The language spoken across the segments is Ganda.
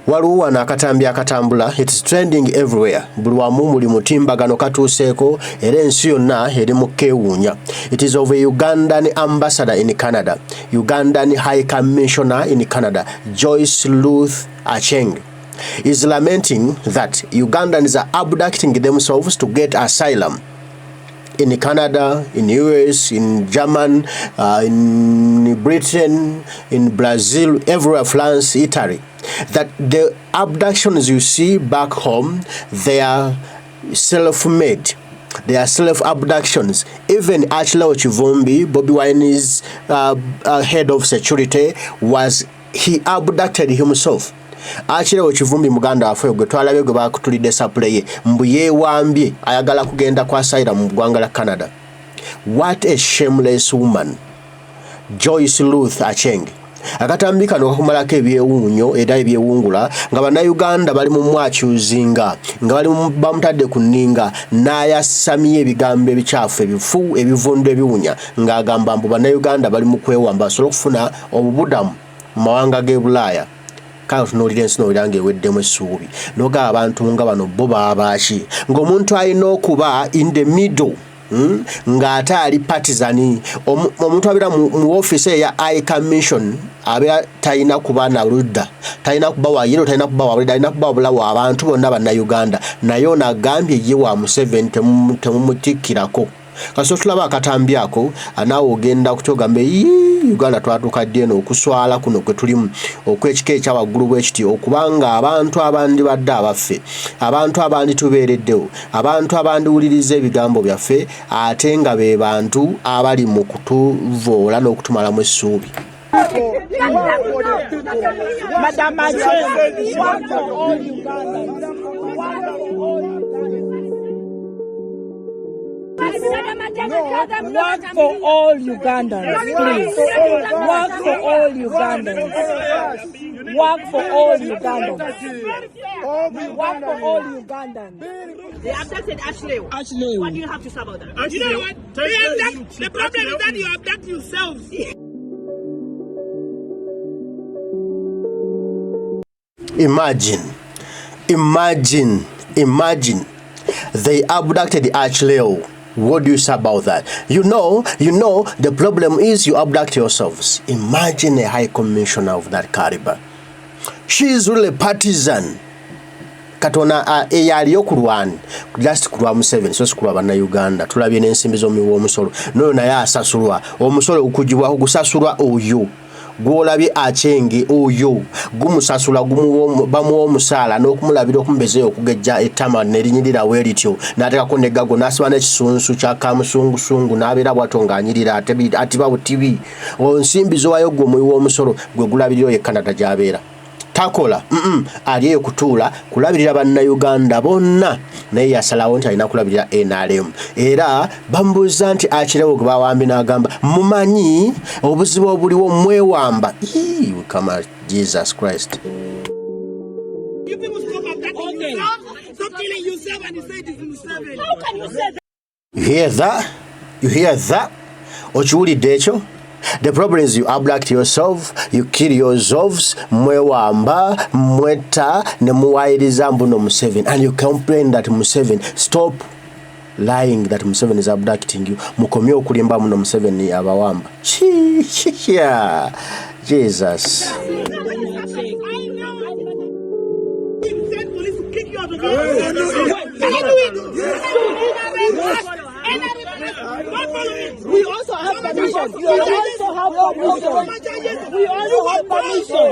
Waliwo wano akatambi akatambula, it's trending everywhere. Buli wamu muli mutimbagano katuuseeko era ensi yonna eri mu keewuunya. It is of a Ugandan ambassador in Canada, Ugandan High Commissioner in Canada, Ruth Acheng, is lamenting that Ugandans are abducting themselves to get asylum in Canada, in US, in Germany, in Britain, in Brazil, everywhere, France, Italy. That the abductions you see back home, they are self-made. They are self-abductions. Even Achille Chivumbi, Bobi Wine's head of security, he abducted himself. Achille Chivumbi Muganda afwe gwe twalabye gwe bakutulidde supply mbu yeewambye ayagala kugenda kwa asylum mu ggwanga la Canada. What a shameless woman. Ruth Acheng. Akatambika no kakumalako ebyewuunyo era ebyewungula nga bannayuganda bali mu mwakyuzinga nga bali bamutadde ku nninga n'ayasamye ebigambo ebikyafu ebifu ebivundu ebiwunya ng'agamba mbu bannayuganda bali mu kwewamba basobole okufuna obubudamu mu mawanga g'e Bulaaya. Kale tunuulira ensi n'owulira ng'eweddemu essuubi n'ogaba abantu nga bano bo baabaki ng'omuntu alina okuba in the middle ng'ate ali partizani. Omuntu abeera mu ofiisi eya High Commission abeera talina kuba na ludda, talina kuba wa yero, talina kuba wa bulida, talina kuba wabula wa abantu bonna bannayuganda. Naye ono agambye ye wa Museveni temumutikkirako. Kaso tulaba akatambi ako anaawe ogenda kutogamba Uganda twatuukadde eno okuswala kuno kwe tulimu okw'ekika ekyawaggulu bwekiti okubanga abantu abandi badde abaffe, abantu abandi tubeereddewo, abantu abandi wuliriza ebigambo byaffe ate nga be bantu abali mu kutuvoola n'okutumalamu essuubi. Work for all Ugandans, please. Work for all Ugandans. Work for all Ugandans. Work for all Ugandans. They abducted Ashley. What do you have to say about that? You know what? The problem is that you abduct yourselves. Imagine. They abducted Achille. What do you say about that? You know, the problem is you abduct yourselves. Imagine a high commissioner of that caliber. She is really partisan. Katona eyaliyo kulwani just kulwa Museveni so sikulwa bannayuganda tulabye n'ensimbi z'omuwi w'omusolo noyo naye asasulwa omusolo okugibwa okusasulwa oyo gwolabye Acheng oyo gumusasula bamuwa omusaala n'okumulabira okumbezeeyo okugejja ettama nerinyirira weerityo n'ateekako n'eggago n'asiba n'ekisunsu kya kamusungusungu n'abeera bw'atyo ng'anyirira atiba butibi ensimbi z'owayo gwe omuwi w'omusolo gwe gulabiriro ye Canada gy'abeera takola aliyo kutuula kulabirira bannayuganda bonna naye yasalawo nti alina kulabirira NRM era bambuuza nti Achille gwe bawambye n'agamba mumanyi obuzibu obuliwo mwewamba. Come on, Jesus Christ. You people stop abducting yourself. Stop killing yourself and you say this in Museveni. How can you say that? You hear that? Okiwulidde ekyo? The problem is you abduct yourself, you kill yourselves, mwewamba, mweta, ne muwayiriza mbuno Museveni, and you complain that Museveni, stop lying that Museveni is abducting you. Mukomye okulimba muno Museveni abawamba. Yeah. Jesus. We also have permission. We also have permission. We also have permission.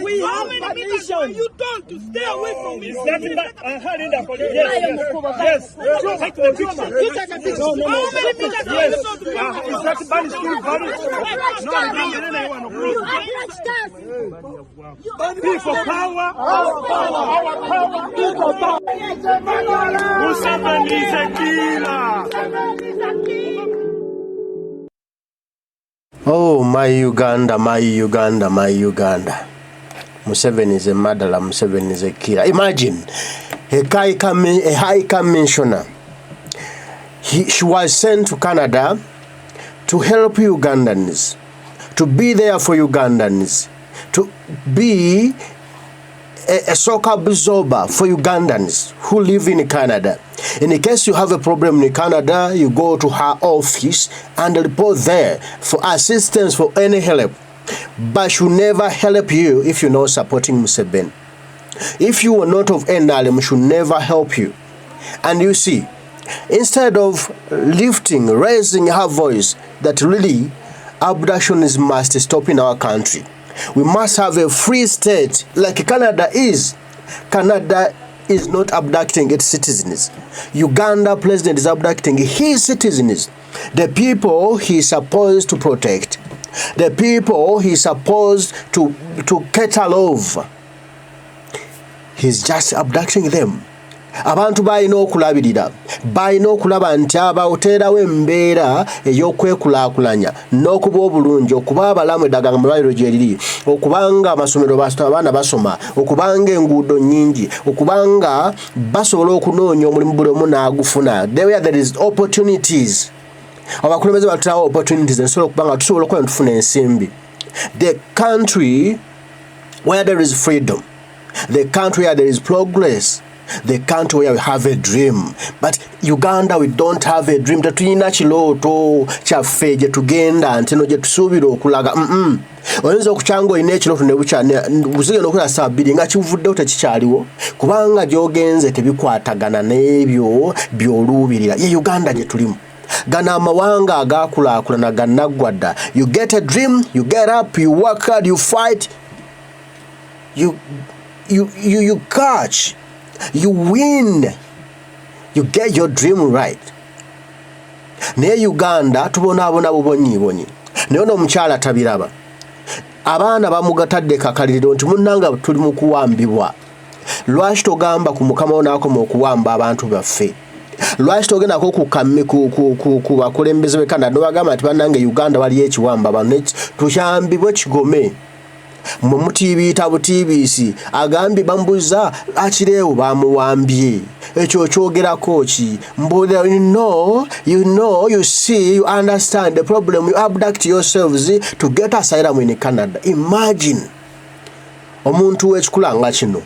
We have permission. You don't to stay away from me. Yes. Take the picture. You take a picture. How many pictures are you supposed to take? Is that ban still valid? No, people power. Our power. People power. Museveni is a killer. Oh, my Uganda. Museveni is a murderer. Museveni is a killer. Imagine a high commissioner. She was sent to Canada to help Ugandans, to be there for Ugandans, to be a shock absorber for Ugandans who live in Canada. In case you have a problem in Canada, you go to her office and report there for assistance, for any help. But she will never help you if you're not supporting Museveni. If you are not of NRM, she should never help you. And you see, instead of raising her voice that really abductions must stop in our country, we must have a free state like Canada is. Canada is not abducting its citizens. Uganda president is abducting his citizens. The people he's supposed to protect. The people he's supposed to cater over. He's just abducting them. Abantu balina okulabirira, balina okulaba nti abawoterawo embeera ey'okwekulaakulanya n'okuba obulungi, okuba abalamu eddagala mu malwaliro gye liri, okubanga amasomero abaana basoma, okubanga enguudo nnyingi, okubanga basobola okunoonya omulimu buli omu n'agufuna. There is opportunities. Abakulembeze batulawo opportunities ensobola okubanga tusobola okuba tufuna ensimbi. The country where there is freedom, the country where there is progress, the country where we have a dream. But Uganda, we don't have a dream. Tetulina kirooto kyaffe gye tugenda ntino gye tusuubira okulaga. Oyinza okukyanga olina ekirooto ne buzigenda okulaba saa bbiri nga kivuddewo tekikyaliwo, kubanga gy'ogenze tebikwatagana n'ebyo by'oluubirira. Ye Uganda gye tulimu. Gana amawanga agaakulaakulana gannaggwadda. You get a dream, you get up, you work hard, you fight, you catch, you win, you get your dream right. Naye Uganda tubonaabona bubonyiibonyi. Naye ono omukyala tabiraba. Abaana bamugatadde kakaliriro nti munnanga tuli mu kuwambibwa. Lwaki togamba ku Mukama wo n'akoma okuwamba abantu baffe? Lwaki togendako ku bakulembeze b'e Canada n'obagamba nti bannange Uganda waliyo ekiwamba abantu tukyambibwe kigome? Mwe mutiibiyita butiibisi agambye bambuza akireewo bamuwambye. Ekyo kyogerako ki? Mbuulira, you see, you understand the problem. You abduct yourselves to get asylum in Canada. Imagine omuntu w'ekikula nga kino.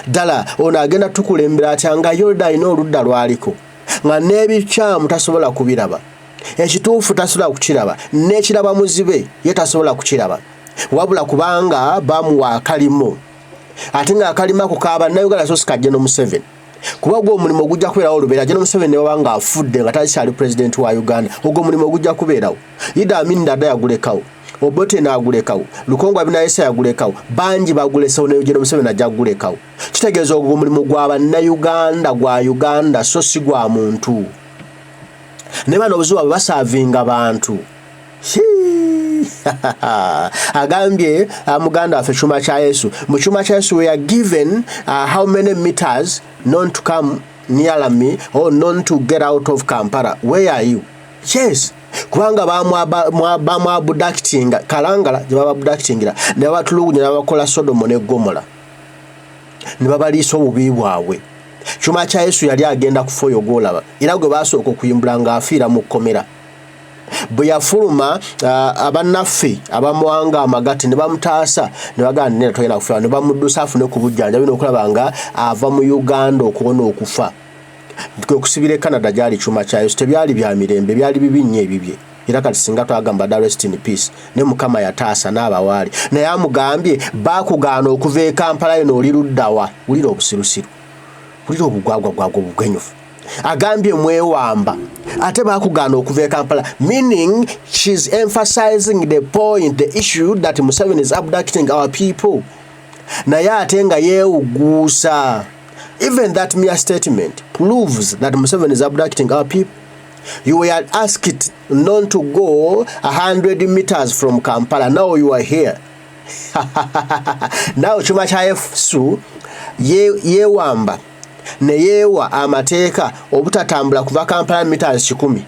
Ddala ono agenda tukulembera atya nga Yoda alina oludda lwaliko nga n'ebikyamu tasobola kubiraba, ekituufu tasobola kukiraba, n'ekiraba muzibe ye tasobola kukiraba, wabula kubanga bamuwa akalimo. Ate nga akalimo ako ka bannayuganda so sikajja no Museveni, kuba ogwo omulimu gujja kubeerawo olubeera General Museveni ne baba nga afudde nga takyali president wa Uganda. Ogwo omulimu gujja kubeerawo. Idi Amin Dada yagulekawo, Obote n'agulekawo, Lukongo Abinayisa yagulekawo, bangi bagulesawo ne General Museveni ajja gulekawo. Kitegeeza ogwo omulimu gwa bannayuganda, gwa Uganda so si gwa muntu. Ne bano obuzibu basaavinga bantu. Agambye Muganda waffe Chuma kya Yesu. Mu Chuma kya Yesu we are given how many meters not to come near me or not to get out of Kampala. Where are you? Yes. Kubanga bamu abductinga Kalangala gye baba abductingira ne batulugunya n'abakola Sodomo ne Gomora ne babaliisa obubi bwabwe. Chuma kya Yesu yali agenda kufoyo golaba era gwe basooka okuyimbula ng'afiira mu kkomera. Bwe yafuluma abannaffe abamuwanga amagati ne bamutaasa ne bagamba nene toyina kufa, ne bamuddusa afune ku bujjanjabi n'okulaba nga ava mu Uganda okuwona okufa. Kwe kusibira Canada gyali Chuma kya Yesu tebyali bya mirembe, byali bibi nnyo ebibye. Era kati singa twagamba rest in peace ne Mukama yataasa n'abawaali. Naye amugambye bakugaana okuva e Kampala eno oli luddawa, wulira obusirusiru, wulira obugwagwagwagwa obugwenyufu. Agambye mwewamba ate bakugaana okuva e Kampala, meaning she's emphasizing the point, the issue that Museveni is abducting our people. Naye ate nga yeewuguusa. Even that mere statement proves that Museveni is abducting our people. You were asked not to go 100 meters from Kampala. Now you are here. Now Chuma kya Yesu yeewamba ne yeewa amateeka obutatambula kuva Kampala meters 10.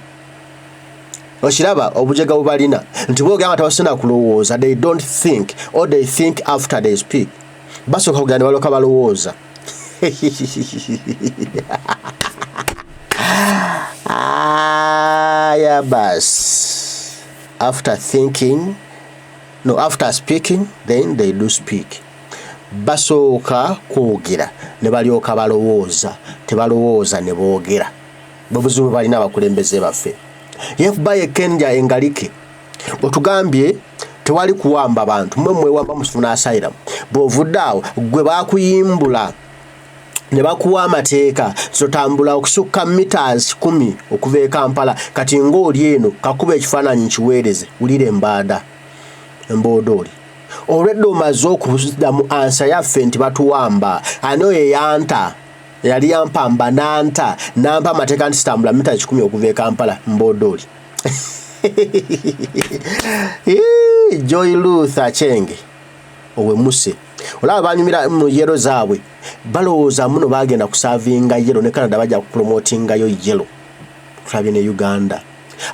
Okiraba obujega bubalina nti bwogamba tabasina kulowooza. They don't think, or they think after they speak. Basooka kugenda ne balooka balowooza. Yeah, bas. After thinking, No, after speaking, then they do speak. Basooka kwogera ne balyoka balowooza, tebalowooza ne boogera. Bubuzibu balina abakulembeze baffe. FBI Kenja engalike otugambye tewali kuwamba abantu, mmwe mwewamba musifuna asylum. Bw'ovudde awo gwe baakuyimbula ne bakuwa amateeka zotambula okusukka meters 10 okuva e Kampala, kati ng'oli eno kakuba ekifaananyi nkiweereze wulire embaada emboodooli. Olwedde omaze okuzida mu ansa yaffe nti batuwamba, ani oyo yanta yali yampamba nanta nampa amateeka nti sitambula mita 10 okuva e Kampala mboodooli. Joy Ruth Acheng AWEDE olaba banyumira mu yero zaabwe balowooza muno bagenda kusavinga yero ne Canada bajja kupromotinga yo yero tulabye ne Uganda.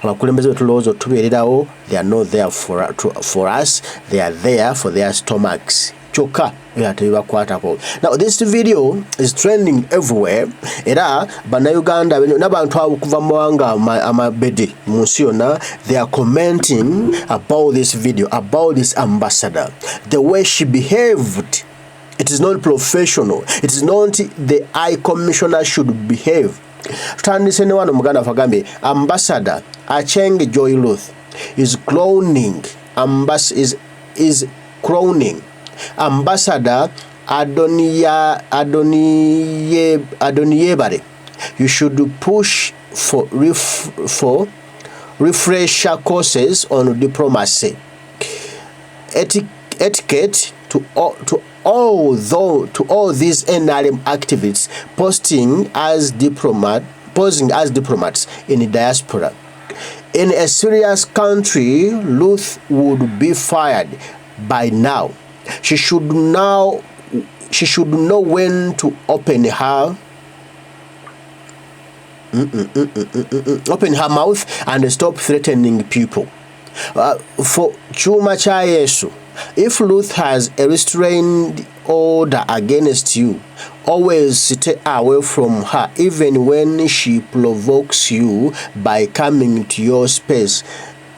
Abakulembeze betulowooza tubeererawo, they are not there for us, they are there for their stomachs. Choka yatebakwatako. Now this video is trending everywhere. Era Banayuganda n'abantu abakuva mawanga Abade awana, they are commenting about this video, about this ambassador, the way she behaved. It is not professional. It is not the High Commissioner should behave. Tutandise ne wano muganda fagambe Ambassador Acheng Joy Ruth is crowning is crowning Ambassador Adewedde. You should push for refresher courses on diplomacy, etiquette to all these NRM activists posing as diplomats in the diaspora. In a serious country, Ruth would be fired by now. She should know when to open her mouth and stop threatening people. For Chuma cha Yesu, if Ruth has a restrained order against you, always stay away from her, even when she provokes you by coming to your space.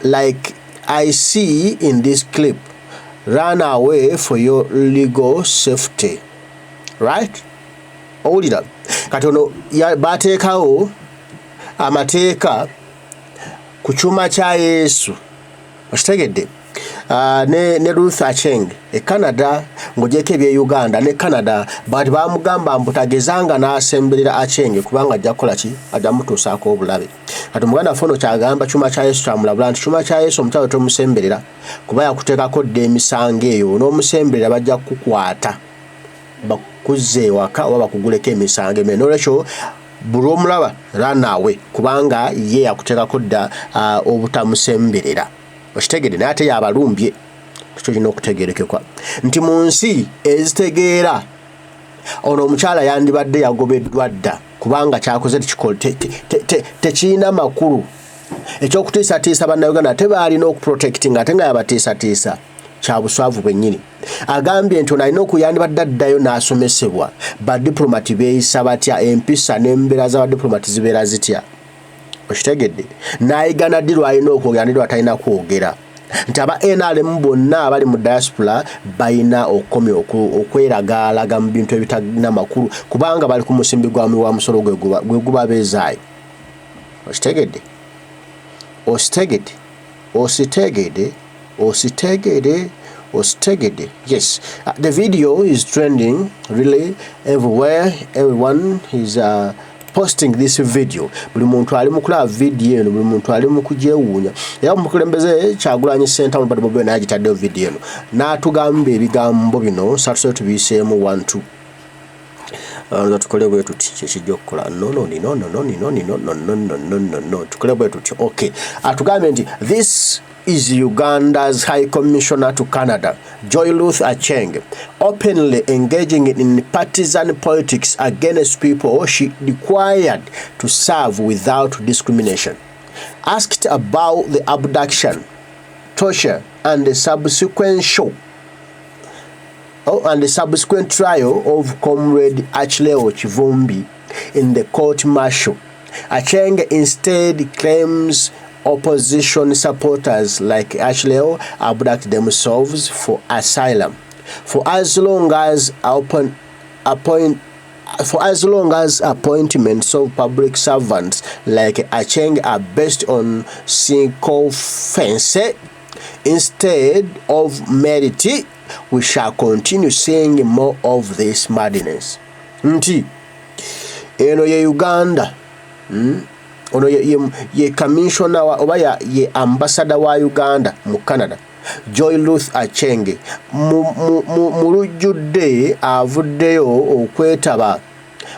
Like I see in this clip, run away for your legal safety. Right? Hold it up. Katono ya bateekawo amateeka ku kyuma kya Yesu. Okitegedde? Ne Ruth Acheng Canada ng'ogyeko ebye Uganda ne Canada bati bamugamba mputagezanga n'asemberera Acheng kubanga ajja kukola ki? Ajja mutuusaako obulabe. Kati omuganda fono kyagamba kyuma kya Yesu kyamulabula nti kyuma kya Yesu omukyalo tomusemberera kuba yakuteekako dda emisango eyo n'omusemberera bajja kukukwata bakuzze ewaka oba bakuguleko emisango emene. N'olwekyo buli omulaba ranaawe kubanga ye yakuteekako dda obutamusemberera. Okitegedde naye ate yabalumbye. Ekyo kirina okutegeerekekwa nti mu nsi ezitegeera ono omukyala yandibadde yagobeddwa dda kubanga kyakoze tekirina makulu. Ekyokutiisatiisa bannayuganda tebaalina okuprotectinga ate nga yabatiisatiisa kya buswavu bwennyini. Agambye nti ono alina okuyandibadde addayo n'asomesebwa badiplomati beeyisa batya, empisa n'embeera z'abadiplomati zibeera zitya. Okitegedde n'ayigana ddi lwalina okwogera ndi lwatalina kwogera nti aba NRM bonna abali mu diaspora balina okukomya okweragaalaga mu bintu ebitalina makulu kubanga bali ku musimbi gwa musolo gwe gubabeezaayo. Okitegedde? Ositegede. Yes, the video is trending really everywhere. Everyone is posting this video. Buli muntu ali mu kulaba video eno, buli muntu ali mu kugyewuunya. Era omukulembeze Kyagulanyi Center mu Badde Bobe n'agitaddeyo video eno n'atugamba ebigambo bino satusole tubiyiseemu 1-2. Tukole bwe tuti kyekijja okukola no tukole bwe tuti okay. Atugambe nti this is Uganda's High Commissioner to Canada, Joy Ruth Acheng, openly engaging in partisan politics against people she required to serve without discrimination. Asked about the abduction, torture, and the subsequent trial of Comrade Achileo Chivumbi in the court-martial, Acheng instead claims opposition supporters like Ashley abduct themselves for asylum. For as long as appointments of public servants like Acheng are based on sycophants instead of merit, we shall continue seeing more of this madness. Nti eno ye Uganda, ono ye commissioner oba ye ambassador wa Uganda mu Canada, Ruth Acheng mulujjudde avuddeyo okwetaba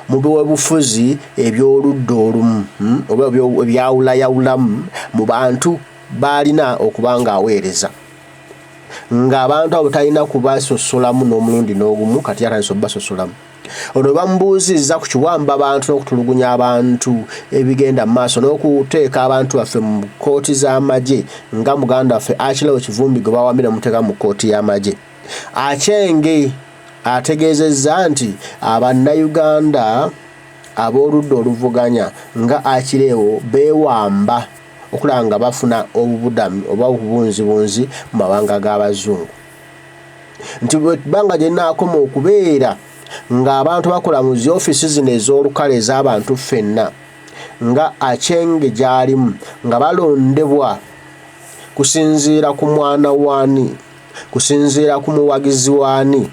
mu bwebufuzi ebyoludda olumu oba ebyawulayawulamu mu bantu balina okubanga aweereza, ng'abantu abo talina kubasosolamu n'omulundi n'ogumu, kati atandise obbasosolamu. Ono bamubuuzizza ku kiwamba abantu n'okutulugunya abantu ebigenda mu maaso n'okuteeka abantu baffe mu kooti z'amagye nga muganda waffe Akileo Kivumbi gwe bawambira muteeka mu kooti y'amagye. Acheng ategeezezza nti Abannayuganda ab'oludda oluvuganya nga Akileo beewamba okulaba nga bafuna obubudami oba obubunzibunzi mu mawanga g'abazungu. Nti bw'ebbanga gye nnaakoma okubeera ng'abantu bakola mu zi ofisi zino ez'olukale ez'abantu ffenna nga Acheng gy'alimu nga balondebwa kusinziira ku mwana waani, kusinziira ku muwagizi waani,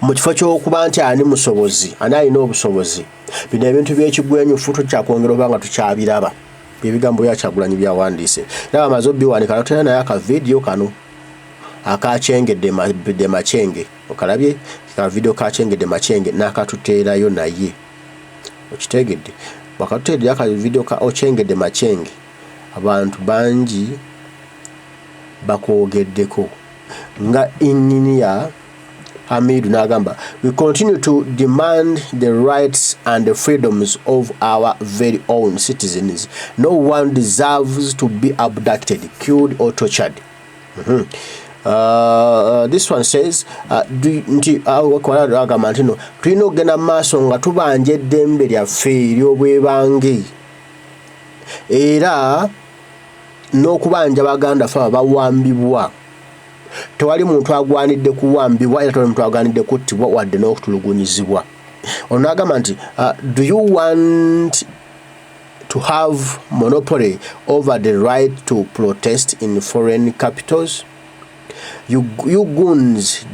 mu kifo ky'okuba nti ani musobozi, ani alina obusobozi. Bino ebintu by'ekigwenyufu tukyakwongera oba nga tukyabiraba. Ebigambo bya Kyagulanyi byawandiise. Era amaze obbiwanika notera naye akavidiyo kano akachengedde Machenge. Okalabye ka video kachengedde Machenge n'akatuteerayo naye. Okitegedde. Bakatuteedde aka video ka ochengedde Machenge. Abantu bangi bakwogeddeko. Nga inninia Hamidu n'agamba, we continue to demand the rights and the freedoms of our very own citizens. No one deserves to be abducted, killed or tortured. This one says, tulina okugenda maaso nga tubanja eddembe lyaffe ery'obwebange era n'okubanja baganda ffe abawambibwa. Tewali muntu agwanidde kuwambibwa era tewali muntu agwanidde kuttibwa wadde n'okutulugunyizibwa. Ono n'agamba nti do you want to have monopoly over the right to protest in foreign capitals? You goons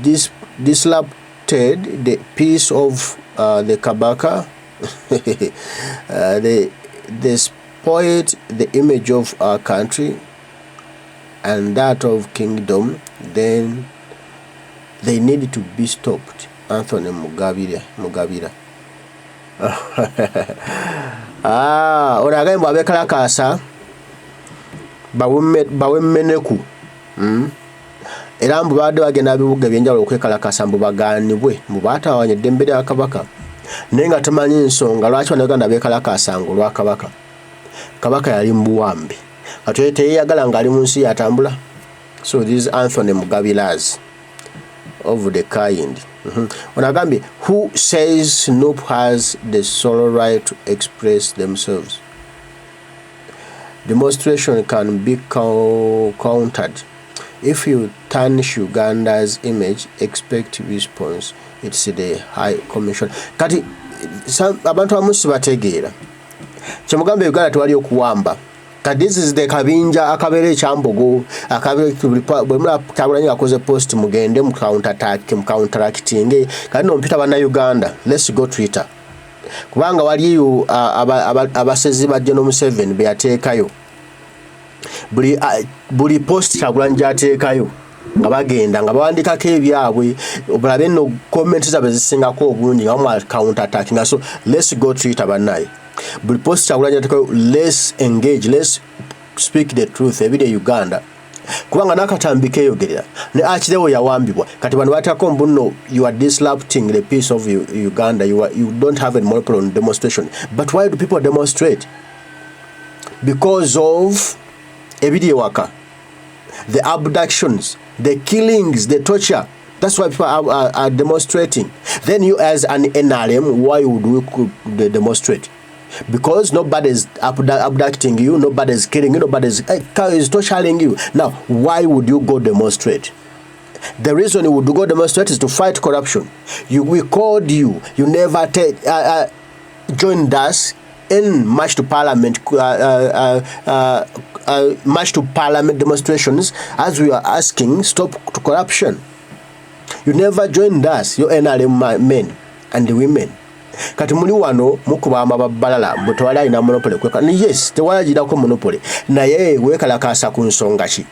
disrupted the peace of the Kabaka. They spoiled the image of our country and that of kingdom. Then they need to be stopped. Anthony Mugabira. Oraga mbu abekalakasa bawemmeneku. Era mbu badde bagenda bibuga ebyenjawulo okwekalakasa mbu bagaanibwe mbu baatawanya eddembe lya Kabaka. Naye nga temanyi nsonga lwaki Bannayuganda beekalakasanga olwa Kabaka. Kabaka yali mu buwambi. Ate teyeyagala ng'ali mu nsi yatambula. So these Anthony Mugabiras of the kind. Onagambye, who says Snoop has the sole right to express themselves? Demonstration can be countered. If you tarnish Uganda's image, expect response. It's the High Commission. Kati abantu abamu sibategeera. Kyemugamba Uganda tewali okuwamba. This is the kabinja akabere chambogo akabere bwemula Kyagulanyi akoze post mugende mu counteracting kati no mpita Bannayuganda. Let's go Twitter kubanga waliyo abasezi ba General Museveni be yateekayo buli post Kyagulanyi gyateekayo nga bagenda nga bawandikako ebyabwe obulabe no comment zabe zisingako obulungi nga mu counterattacking. So let's go Twitter bannaye. But post let's engage, let's speak the truth every day Uganda. Kubanga Akatambike yogerera ne Akileo yawambibwa kati bano batako mbuno you are disrupting the peace of Uganda. You don't have a monopoly on demonstration. But why do people demonstrate? Because of ebidi waka, the abductions, the killings, the torture. That's why people are demonstrating. Then you as an NRM, why would we demonstrate? Because nobody's abducting you, nobody's killing you, nobody's torturing you. Now, why would you go demonstrate? The reason you would go demonstrate is to fight corruption. We called you. You never joined us in march to parliament demonstrations as we are asking stop to corruption. You never joined us, your NRM men and the women. Kati muli wano mukuba amabalala mutwala alina monopoly kweka. Yes, tewalagirako monopoly. Naye weekalakaasa ku nsonga ki?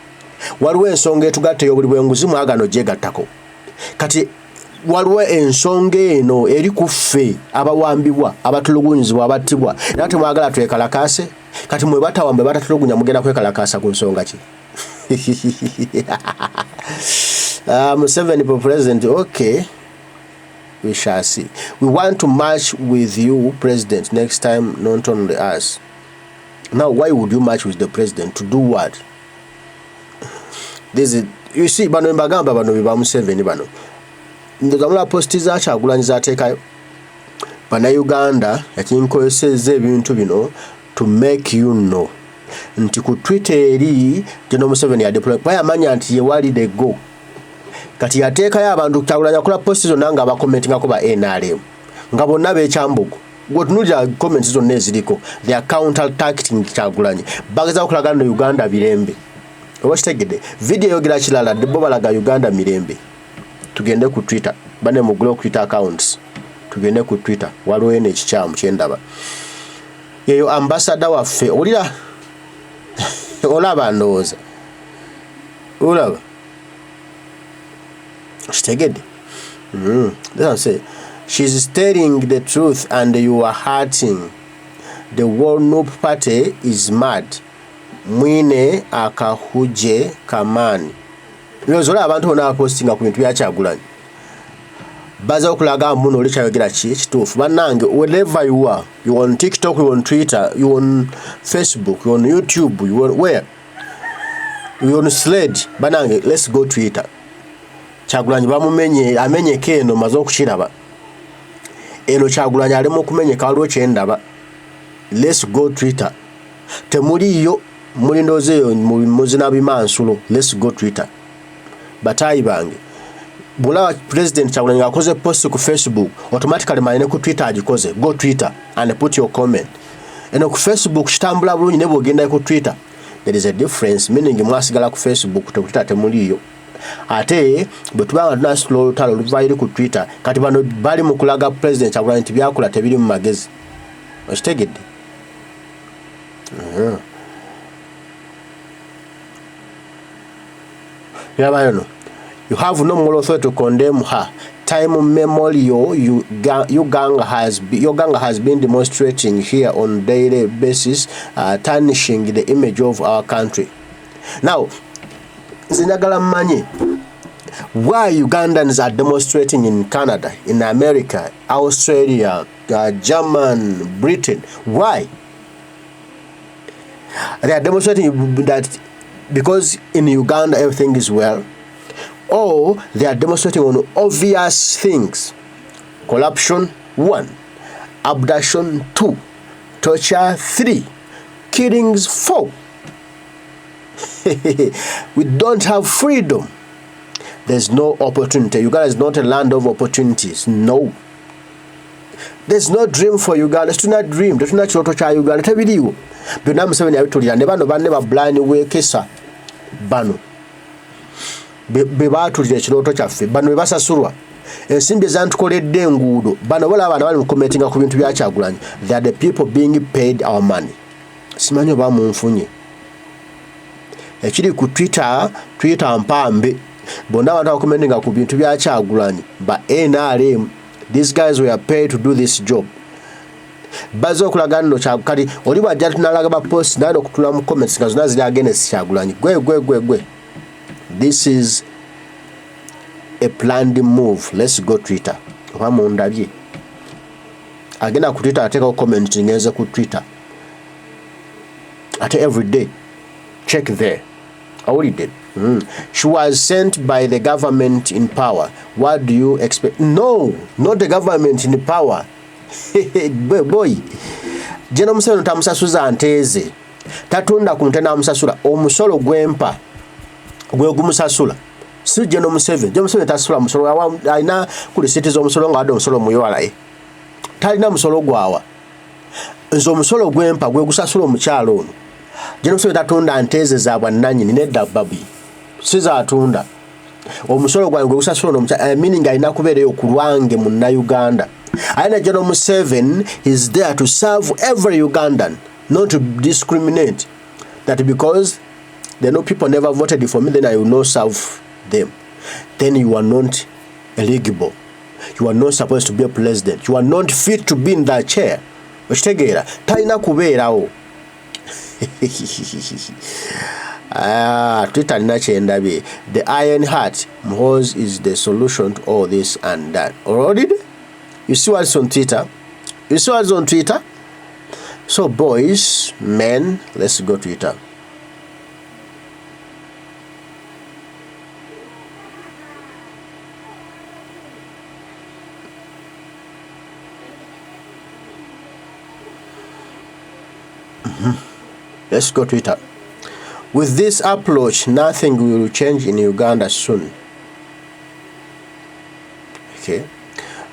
Waliwo ensonga etugatta ey'obuli bwenguzi mwagano gyegattako. Kati waliwo ensonga eno eri ku ffe abawambibwa, abatulugunyizibwa, abattibwa. Era temwagala twekalakaase? Kati mwe batawamba batatulugunya mugenda kwekalakaasa ku nsonga ki? Museveni for president, okay. We shall see. We want to march with you, President, next time, not only us. Now, why would you march with the President? To do what? This is, you see, bano mbagamba bano biba Museveni bano. Ndozamula posti za Kyagulanyi zateekayo. Banayuganda yakinkozesezza ebintu bino to make you know. Nti ku Twitter eri General Museveni ya deploy. Bayamanya nti ye walide go. Kati yateekayo abantu Kyagulanyi akola posti zonna nga bakomentingako ba NRM. Nga bonna bekyambugu. Gwotunulira comments zonna eziriko. They are counter-tacting Kyagulanyi. Bageza okulaga no Uganda birembe. Obakitegedde. Video yogira kirala debbo balaga Uganda mirembe. Tugende ku Twitter. Bane mugule ku Twitter accounts. Tugende ku Twitter. Waliwo ene ekikyamu kyendaba. Yeyo ambassador waffe. Olira. Olaba ndowooza. Olaba. Kitegedde. That's it. She's telling the truth and you are hurting. The World Noob Party is mad. Mwine akahuje kamani. Yozola abantu bonna postinga ku bintu bya Kyagulanyi. Baza okulaga mbuno oli kyayogera kituufu. Bannange, wherever you are, you on TikTok, you on Twitter, you on Facebook, you on YouTube, you on where? You on Sled. Bannange, let's go Twitter. Kyagulanyi bamumenye amenyeke eno maze okukiraba. Eno Kyagulanyi ali mu kumenyeka waliwo kyendaba. Let's go Twitter. Temuliyo muli ndozeyo muzina bimansulo. Let's go Twitter. Batayi bange. Bula President Kyagulanyi akoze post ku Facebook, automatically mane ku Twitter agikoze. Go Twitter and put your comment. Eno ku Facebook kitambula bulungi ne bwogenda ku Twitter. There is a difference, meaning mwasigala ku Facebook to Twitter temuliyo. Ate bwetubanga tuna slow talo luvaire ku Twitter kati bano bali mu kulaga President Kyagulanyi nti byakula tebiri mu magezi. Okitegedde? You have no moral authority to condemn her. Time memorial, your gang has been demonstrating here on daily basis, tarnishing the image of our country. Now, Zinagala Manye, why Ugandans are demonstrating in Canada, in America, Australia, German, Britain? Why? They are demonstrating that because in Uganda everything is well, or they are demonstrating on obvious things. Corruption 1, abduction 2, torture 3, killings 4. We don't have freedom. There's no opportunity. Uganda is not a land of opportunities. No. There's no dream for Uganda. It's not dream. There's not chiroto cha Uganda. Tebiriwo. Byonna Museveni yabitulira ne bano banne ba blind weekesa bano. Bebatulira ekiroto kyaffe. Bano bebasasulwa. Ensimbi ezantukoledde enguudo. Bano bola abana bali mu commentinga ku bintu bya Kyagulanyi. They are the people being paid our money. Simanyi oba munfunye. Ekiri ku Twitter mpambe. Bonna abantu abakomentinga ku bintu bya Kyagulanyi ba NRM. These guys were paid to do this job. Bazo okulaga nno Kyagulanyi oli bwajja tunalaga ba post naye okutula mu comments nga zonna ziri against Kyagulanyi. Gwe. This is a planned move. Let's go Twitter. Oba mundabye. Agenda ku Twitter ateka comment ngeze ku Twitter. At every day. Check there. Awulidde. She was sent by the government in power. What do you expect? No, not the government in power. Boy. General Museveni tamusasuza nteeze tatunda ku ntena amusasula omusolo gwempa gwe gumusasula si General Museveni tasula musolo alina ku receipt z'omusolo nga wadde omusolo muyolaye talina musolo gwawa nzo omusolo gwempa gwe gusasula omukyalo ono General Museveni tatunda nteeze za bwannannyini nedda babi si zaatunda omusolo gwe gusasula omukyalo meaning alina kubeerayo ku lwange munnayuganda. And General Museveni is there to serve every Ugandan, not to discriminate. That because they know people never voted for me, then I will not serve them. Then you are not eligible. You are not supposed to be a president. You are not fit to be in that chair. Ochitegera talina kubeerawo. Tutalina kyendabye. The iron heart Muhoozi is the solution to all this and that. Already? You see what's on Twitter? You see what's on Twitter? So boys, men, let's go Twitter. Let's go Twitter. With this approach, nothing will change in Uganda soon. Okay.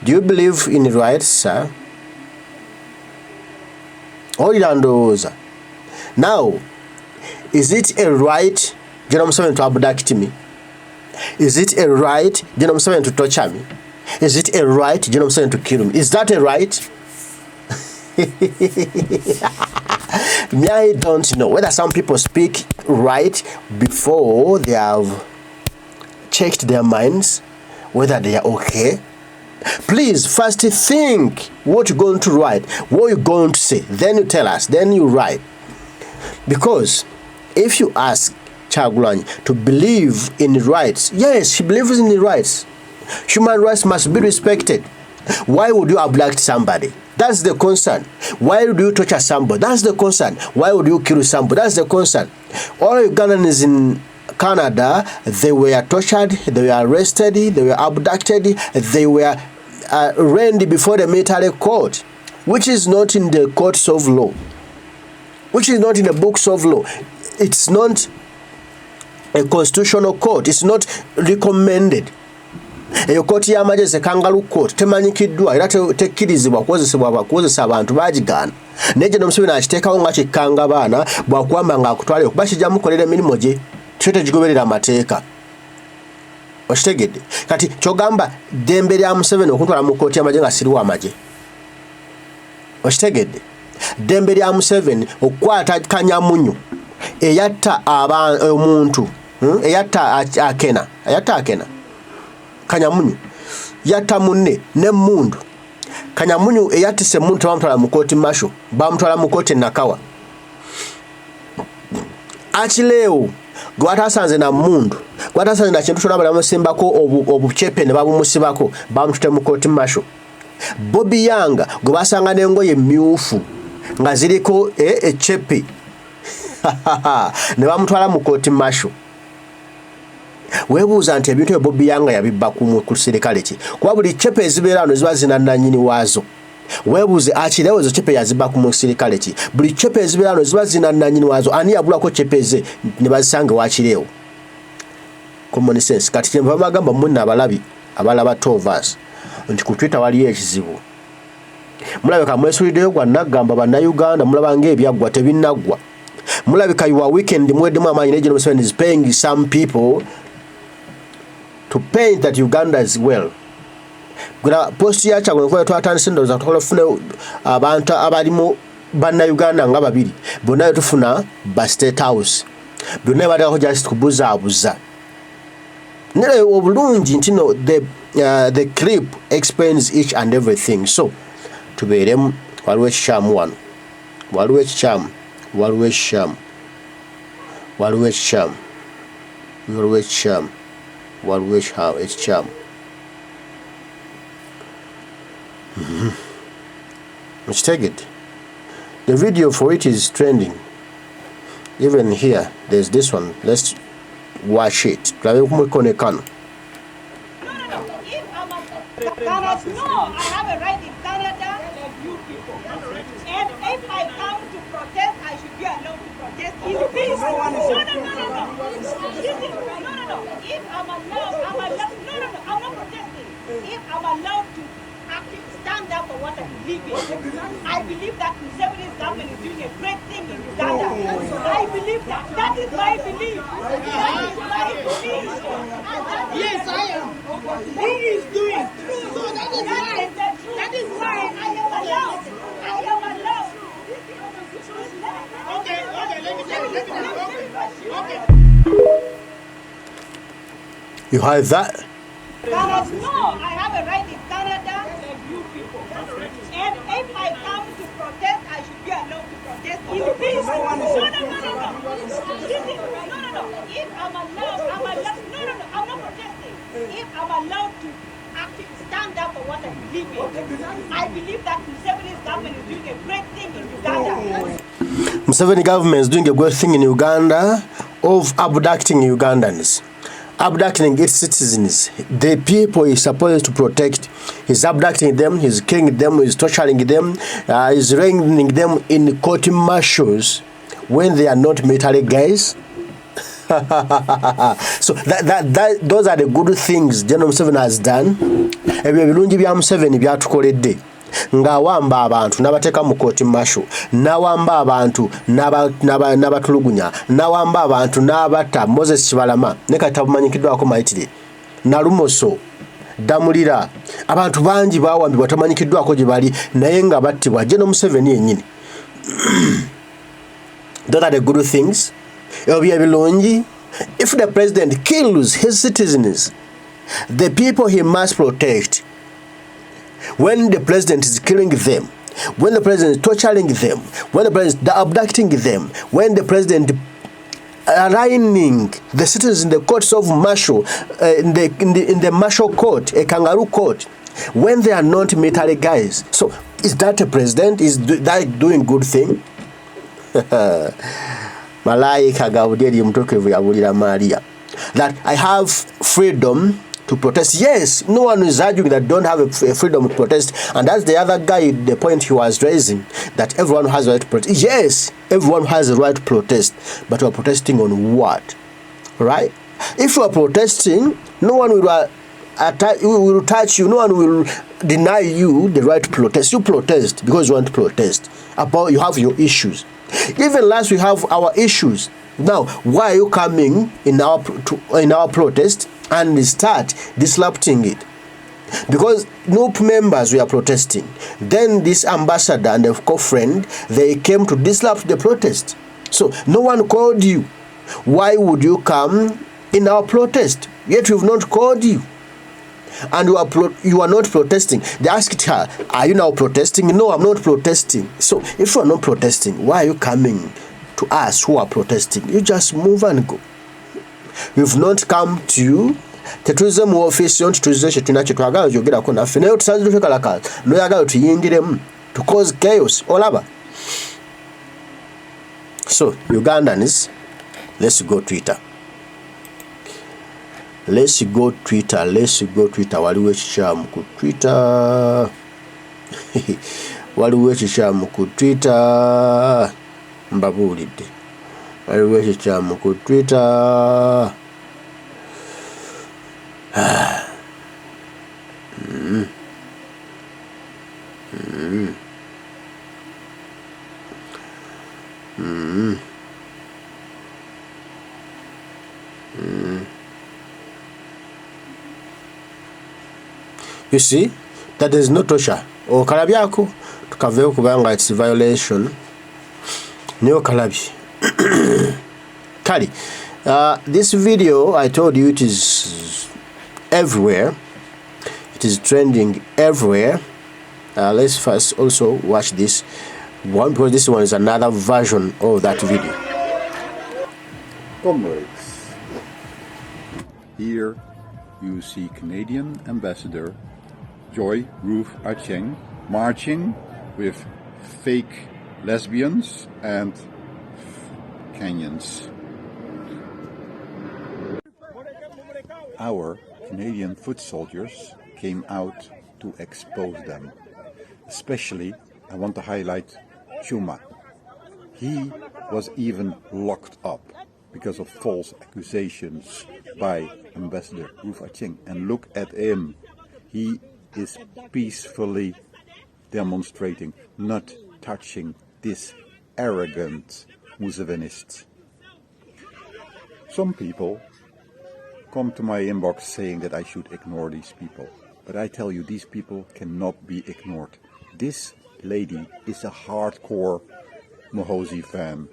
Do you believe in rights, sir? Now, is it a right, General Museveni, to abduct me? Is it a right, General Museveni, to torture me? Is it a right, General Museveni, to kill me? Is that a right? Me, I don't know whether some people speak right before they have checked their minds, whether they are okay. Please first think what you're going to write, what you're going to say, then you tell us, then you write. Because if you ask Kyagulanyi to believe in rights, yes, she believes in the rights. Human rights must be respected. Why would you abduct somebody? That's the concern. Why would you torture somebody? That's the concern. Why would you kill somebody? That's the concern. All Ugandans in Canada, they were tortured, they were arrested, they were abducted, they were arraigned before the military court, which is not in the courts of law, which is not in the books of law. It's not a constitutional court. It's not recommended. Eyo kooti y'amagye kangaroo court temanyikiddwa era tekkirizibwa kukozesebwa abantu baagigana. Naye General Museveni akiteekawo nga kikkanga baana bwakuwamba ng'akutwala kuba kijja mukolera emirimu gye kyo tekigoberera amateeka. Okitegedde? Kati kyogamba ddembe lya Museveni okutwala mu kooti y'amagye nga siriwa amagye. Okitegedde? Ddembe lya Museveni okukwata kanyamunyu eyatta omuntu eyatta akena kanyamunyu yatta munne ne mundu kanyamunyu eyattise muntu bamutwala mu kooti masho bamutwala mu kooti nakawa akileewo gwatasanze na mundu gwatasanze na kintu kyonna balamusimbako obucepe ne babumusibako bamutute mu kooti masho. Bobi Yanga gwe basanga n'engoye myufu nga ziriko ecepe ne bamutwala mu kooti masho. Webuuza nti ebintu Bobi Yanga yabibba ku serikale ki? Kuba buli cepe ezibeera wano ziba zinannannyini waazo. Webuuze akirewo ezo cepe yazibba ku serikale ki? Buli cepe ezibeera wano ziba zinannannyini waazo. Ani yagulako cepe ze ne bazisange wakirewo? Common sense. Kati kye bagamba munna abalabi abalaba tovas nti ku Twitter waliyo ekizibu. Mulabika mwesuliddeyo gwa nagamba bannayuganda mulaba ng'ebyaggwa tebinnagwa. Mulabika your weekend mweddemu amaanyi ne General Museveni is paying some people to paint that Uganda is well. Gura post ya Kyagulanyi kwa twatandise ndoza tukolofune abantu abalimu bannayuganda nga babiri bonna tufuna ba state house bonna badako just kubuza nere obulungi nti no the clip explains each and everything. So tubeeremu waliwo ekikyamu wano waliwo ekikyamu The video for it is trending. Even here, there's this one. Let's watch it. No, I have a right in Canada. And if I come to protest, I should be allowed to protest in peace. No. If I'm allowed, no, I'm not protesting. If I'm allowed to actually stand up for what I believe in, I believe that Museveni's government is doing a great thing in Uganda. I believe that. That is my belief. That is my belief. Yes, I am. He is doing. So that is why I am allowed. Okay, let me. You heard that? No, I have a right in Canada and you people. And if I come to protest, I should be allowed to protest in peace. No. If I'm allowed, I'm not protesting. If I'm allowed to actually stand up for what I believe in, I believe that Museveni's government is doing a great thing in Uganda. Museveni government is doing a great thing in Uganda of abducting Ugandans. Abducting its citizens, the people he's supposed to protect. He's abducting them, he's killing them, he's torturing them, he's wrangling them in court martials when they are not military guys. So those are the good things General Museveni has done. Ebyo birungi bya Museveni byatukoledde. Ng'awamba abantu n'abateeka mu kooti martial, n'awamba abantu n'abatulugunya, n'awamba abantu n'abatta Moses Kibalama ne kati tabumanyikiddwako mayitire, Nalumoso, Damulira, abantu bangi baawambibwa tamanyikiddwako gye bali naye nga battibwa General Museveni yennyini. Those are the good things. Ebyo bye birungi. If the president kills his citizens, the people he must protect, when the president is killing them, when the president is torturing them, when the president is abducting them, when the president aligning the citizens in the courts of martial, in the martial court, a kangaroo court, when they are not military guys. So is that a president? Is that doing good thing? Malaika Gauderi Mtokevu Yabulira Maria. That I have freedom to protest. Yes, no one is arguing that don't have a freedom to protest. And that's the other guy, the point he was raising, that everyone has a right to protest. Yes, everyone has a right to protest. But we're protesting on what? Right? If you are protesting, no one will touch you. No one will deny you the right to protest. You protest because you want to protest. You have your issues. Even last we have our issues. Now, why are you coming in our protest and start disrupting it? Because no members were protesting. Then this ambassador and the co-friend, they came to disrupt the protest. So no one called you. Why would you come in our protest? Yet we've not called you. And you are not protesting. They asked her, are you now protesting? No, I'm not protesting. So if you are not protesting, why are you coming to us who are protesting? You just move and go. We've not come to you. Tetuze mu office yon tutuze chetuna chetwagala jogera ko naffe nayo tusanze tukalakala no yagala tuyingiremu to cause chaos olaba. So Ugandans, let's go Twitter. Let's go Twitter. Waliwo ekikyamu ku Twitter. Waliwo ekikyamu ku Twitter. Mbabuulidde. Waliwo ekikyamu ku Twitter. You see, that is no torture. Okalabyako tukaveyo kubanga it's violation. Niyo kalabi. Kali. This video, I told you, it is everywhere. It is trending everywhere. Let's first also watch this one, because this one is another version of that video. Comrades, here you see Canadian Ambassador Ruth Acheng marching with fake lesbians and Kenyans. Our Canadian foot soldiers came out to expose them. Especially, I want to highlight Chuma. He was even locked up because of false accusations by Ambassador Ruth Acheng. And look at him. He is peacefully demonstrating, not touching this arrogant Musevenist. Some people come to my inbox saying that I should ignore these people. But I tell you, these people cannot be ignored. This lady is a hardcore Mohozi fan.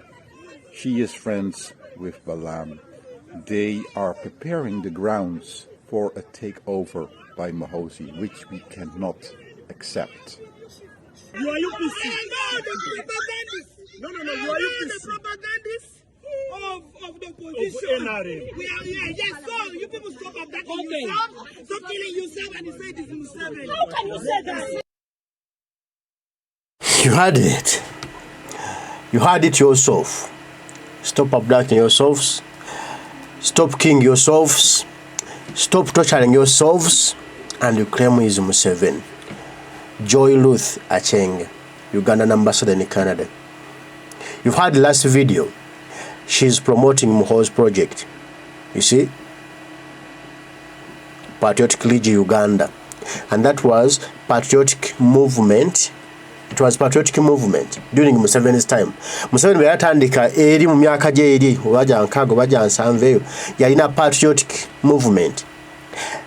She is friends with Balam. They are preparing the grounds for a takeover by Mohozi, which we cannot accept. You are UPC. No, the propagandists. No, you are UPC. The propagandists of the opposition. We are here. Yes, so you people stop attacking yourself. Stop killing yourself and you say this is Museveni. How can you say that? You had it. You had it yourself. Stop abducting yourselves. Stop killing yourselves. Stop torturing yourselves. And you claim is Museveni. Joy Ruth Acheng, Ugandan ambassador in Canada. You've heard the last video. She's promoting Muho's project. You see? Patriotic League Uganda. And that was patriotic movement. It was patriotic movement during Museveni's time. Museveni bwe yatandika eri mu myaka gye eri obaja nkago baja nsanve eyo yalina patriotic movement.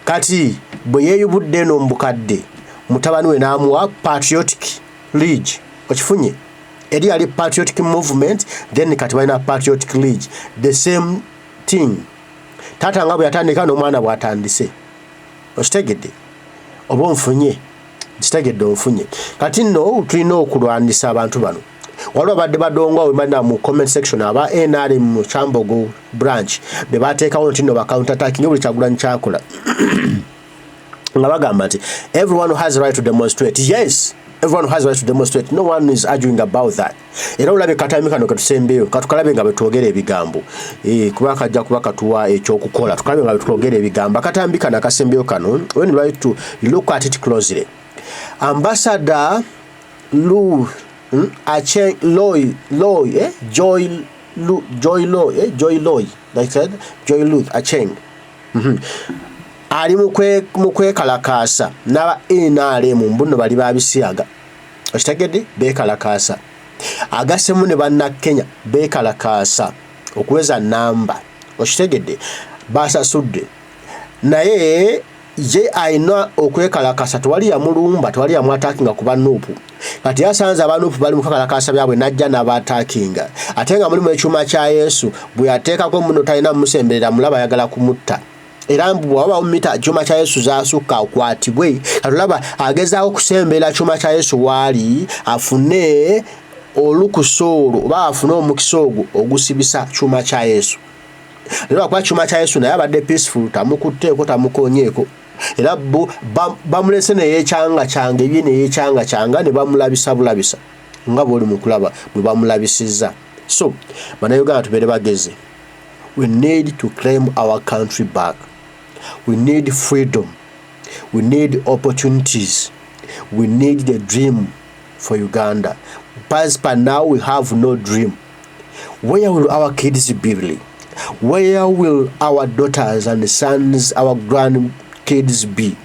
Kati bwe yeeyubudde eno mbukadde mutabani we n'amuwa patriotic league. Okifunye? Eri yali patriotic movement, then kati balina patriotic league. The same thing. Taata nga bwe yatandika n'omwana bw'atandise. Okitegedde? Oba onfunye? Kitegedde onfunye. Kati nno tulina okulwanisa abantu bano. Waliwo badde badongo we bana mu comment section aba NRM mu Chambogo branch be bateekawo nti nno ba counter attacking buli Kyagulanyi kyakola. Nga bagamba nti everyone has a right to demonstrate. Yes, everyone has a right to demonstrate. No one is arguing about that. Era olabe Katambike kano katusembeyo katukalabe nga betwogera ebigambo. Kuba kajja kuba katuwa ekyokukola tukalabe nga betwogera ebigambo. Katambike na kasembeyo kano when you like to look at it closely. Ambassador Ruth Acheng Joy Ruth Acheng ali mu kwekalakaasa n'aba NRM mbuno bali babisiyaga. Okitegedde? Beekalakaasa. Agasemu ne bannakenya beekalakaasa okuweza namba. Okitegedde? Basasudde. Naye ye ayina okwekalakasa tewali yamulumba tewali yamwatakinga ku banuupu. Kati yasanze abanuupu bali mu kakalakasa byabwe najja n'abatakinga. Ate nga mulimu ekyuma kya Yesu bwe yateekako muno talina musemberera mulaba ayagala kumutta. Era mbu bw'aba mumita ekyuma kya Yesu zaasukka akwatibwe. Katulaba agezaawo kusembera ekyuma kya Yesu waali afune olukusoolo oba afune omukisa ogwo ogusibisa kyuma kya Yesu. Lero kwa kyuma kya Yesu naye abadde peaceful tamukutteeko tamukonyeeko. Era bamulese ne yekyanga kyanga ebye ne yekyanga kyanga ne bamulabisa bulabisa nga bw'oli mu kulaba bwe bamulabisizza. So Banayuganda tubeere bagezi. We need to claim our country back. We need freedom. We need opportunities. We need the dream for Uganda. But now we have no dream. Where will our kids be? Where will our daughters and sons, our grandkids be?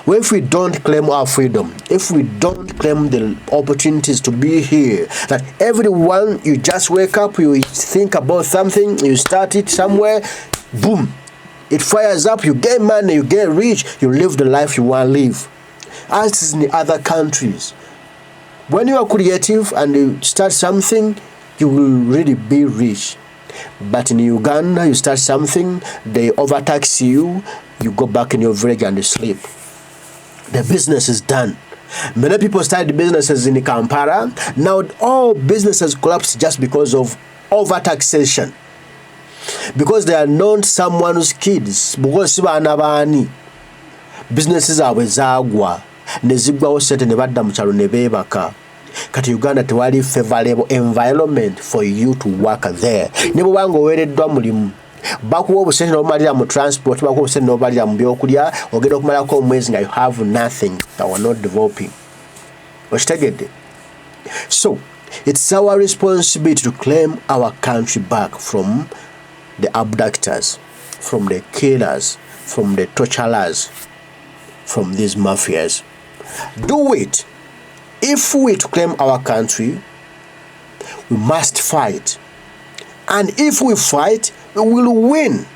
Well, if we don't claim our freedom, if we don't claim the opportunities to be here, that everyone, you just wake up, you think about something, you start it somewhere, boom, it fires up, you get money, you get rich, you live the life you want to live. As in the other countries, when you are creative and you start something, you will really be rich. But in Uganda, you start something, they overtax you, you go back in your village and you sleep. The business is done. Many people started businesses in Kampala. Now all businesses collapsed just because of overtaxation. Because they are not someone's kids. Because businesses are wezagwa. Nezigwa sete ne badda mu kyalo ne beebaka. Kati Uganda tewali favorable environment for you to work there. Ne bwanga owereddwa mulimu. Bakuwa obusente n'omalira mu transport, bakuwa obusente n'omalira mu byokulya, ogenda okumalako omwezi nga you have nothing that were not developing. Okitegedde? So, It's our responsibility to claim our country back from the abductors, from the killers, from the torturers, from these mafias. Do it. If we to claim our country, we must fight. And if we fight, we will win.